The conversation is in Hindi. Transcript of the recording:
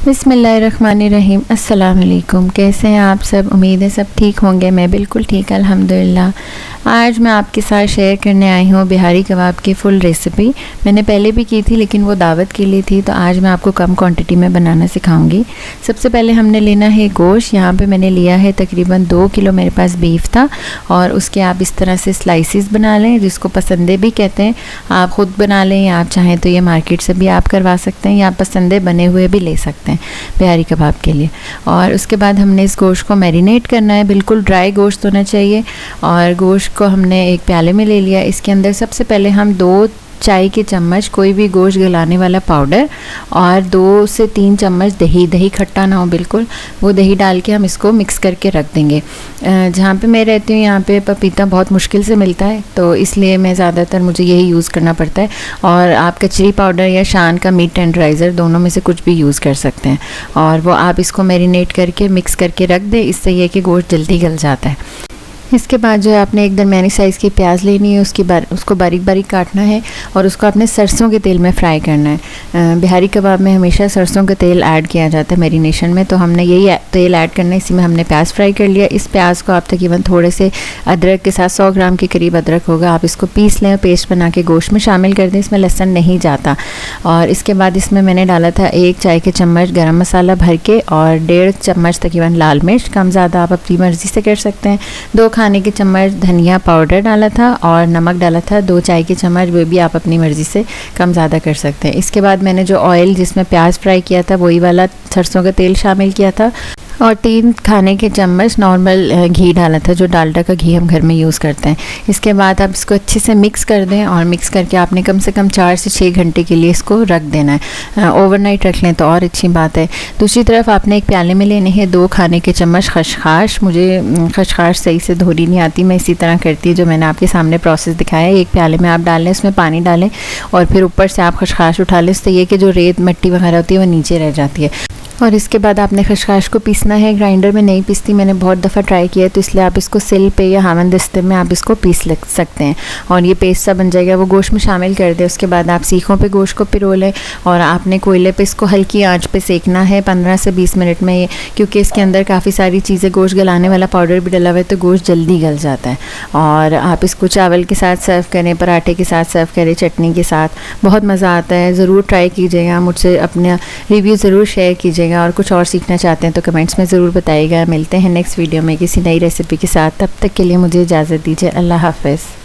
बिस्मिल्लाहिर्रहमानिर्रहीम। अस्सलाम वालेकुम। कैसे हैं आप सब? उम्मीद है सब ठीक होंगे। मैं बिल्कुल ठीक अल्हम्दुलिल्लाह। आज मैं आपके साथ शेयर करने आई हूँ बिहारी कबाब की फ़ुल रेसिपी। मैंने पहले भी की थी लेकिन वो दावत के लिए थी, तो आज मैं आपको कम क्वांटिटी में बनाना सिखाऊंगी। सबसे पहले हमने लेना है गोश्त। यहाँ पे मैंने लिया है तकरीबन 2 किलो मेरे पास बीफ था, और उसके आप इस तरह से स्लाइसिस बना लें, जिसको पसंदे भी कहते हैं। आप ख़ुद बना लें या आप चाहें तो ये मार्केट से भी आप करवा सकते हैं, या पसंदे बने हुए भी ले सकते हैं बिहारी कबाब के लिए। और उसके बाद हमने इस गोश्त को मैरिनेट करना है। बिल्कुल ड्राई गोश्त होना चाहिए। और गोश्त को हमने एक प्याले में ले लिया। इसके अंदर सबसे पहले हम 2 चाय के चम्मच कोई भी गोश्त गलाने वाला पाउडर और 2 से 3 चम्मच दही खट्टा ना हो बिल्कुल, वो दही डाल के हम इसको मिक्स करके रख देंगे। जहाँ पे मैं रहती हूँ यहाँ पे पपीता बहुत मुश्किल से मिलता है, तो इसलिए मैं ज़्यादातर मुझे यही यूज़ करना पड़ता है। और आप कचरी पाउडर या शान का मीट टेंडराइज़र दोनों में से कुछ भी यूज़ कर सकते हैं। और वो आप इसको मैरिनेट करके मिक्स करके रख दें। इससे ये कि गोश्त जल्दी गल जाता है। इसके बाद जो है आपने एक दरमियानी साइज़ की प्याज लेनी है, उसको बारीक बारीक काटना है और उसको आपने सरसों के तेल में फ्राई करना है। बिहारी कबाब में हमेशा सरसों का तेल ऐड किया जाता है मैरिनेशन में, तो हमने यही तेल ऐड करना है। इसी में हमने प्याज फ्राई कर लिया। इस प्याज को आप तकरीबन थोड़े से अदरक के साथ 100 ग्राम के करीब अदरक होगा, आप इसको पीस लें, पेस्ट बना के गोश्त में शामिल कर दें। इसमें लहसुन नहीं जाता। और इसके बाद इसमें मैंने डाला था 1 चाय के चम्मच गर्म मसाला भर के, और 1.5 चम्मच तकरीबन लाल मिर्च, कम ज़्यादा आप अपनी मर्ज़ी से कर सकते हैं। 2 खाने के चम्मच धनिया पाउडर डाला था, और नमक डाला था 2 चाय के चम्मच, वो भी आप अपनी मर्ज़ी से कम ज़्यादा कर सकते हैं। इसके बाद मैंने जो ऑयल जिसमें प्याज फ्राई किया था वही वाला सरसों का तेल शामिल किया था, और 3 खाने के चम्मच नॉर्मल घी डाला था, जो डालडा का घी हम घर में यूज़ करते हैं। इसके बाद आप इसको अच्छे से मिक्स कर दें, और मिक्स करके आपने कम से कम 4 से 6 घंटे के लिए इसको रख देना है। ओवरनाइट रख लें तो और अच्छी बात है। दूसरी तरफ आपने एक प्याले में लेने हैं 2 खाने के चम्मच खसखस। मुझे खसखस सही से धोनी नहीं आती, मैं इसी तरह करती हूँ जो मैंने आपके सामने प्रोसेस दिखाया है। एक प्याले में आप डाल लें, उसमें पानी डालें, और फिर ऊपर से आप खसखस उठा लें। इससे ये कि जो रेत मिट्टी वगैरह होती है वो नीचे रह जाती है। और इसके बाद आपने खसखस को पीसना है। ग्राइंडर में नहीं पीसती, मैंने बहुत दफ़ा ट्राई किया है, तो इसलिए आप इसको सिल पे या हामन दस्ते में आप इसको पीस सकते हैं, और ये पेस्ट सा बन जाएगा। वो गोश्त में शामिल कर दें। उसके बाद आप सीखों पे गोश्त को पिरो लें, और आपने कोयले पे इसको हल्की आंच पे सेकना है 15 से 20 मिनट में, क्योंकि इसके अंदर काफ़ी सारी चीज़ें, गोश्त गलाने वाला पाउडर भी डला हुआ है, तो गोश्त जल्दी गल जाता है। और आप इसको चावल के साथ सर्व करें, पराठे के साथ सर्व करें, चटनी के साथ, बहुत मज़ा आता है। ज़रूर ट्राई कीजिएगा। मुझसे अपना रिव्यू ज़रूर शेयर कीजिएगा, और कुछ और सीखना चाहते हैं तो कमेंट्स में ज़रूर बताइएगा। मिलते हैं नेक्स्ट वीडियो में किसी नई रेसिपी के साथ। तब तक के लिए मुझे इजाज़त दीजिए। अल्लाह हाफ़िज़।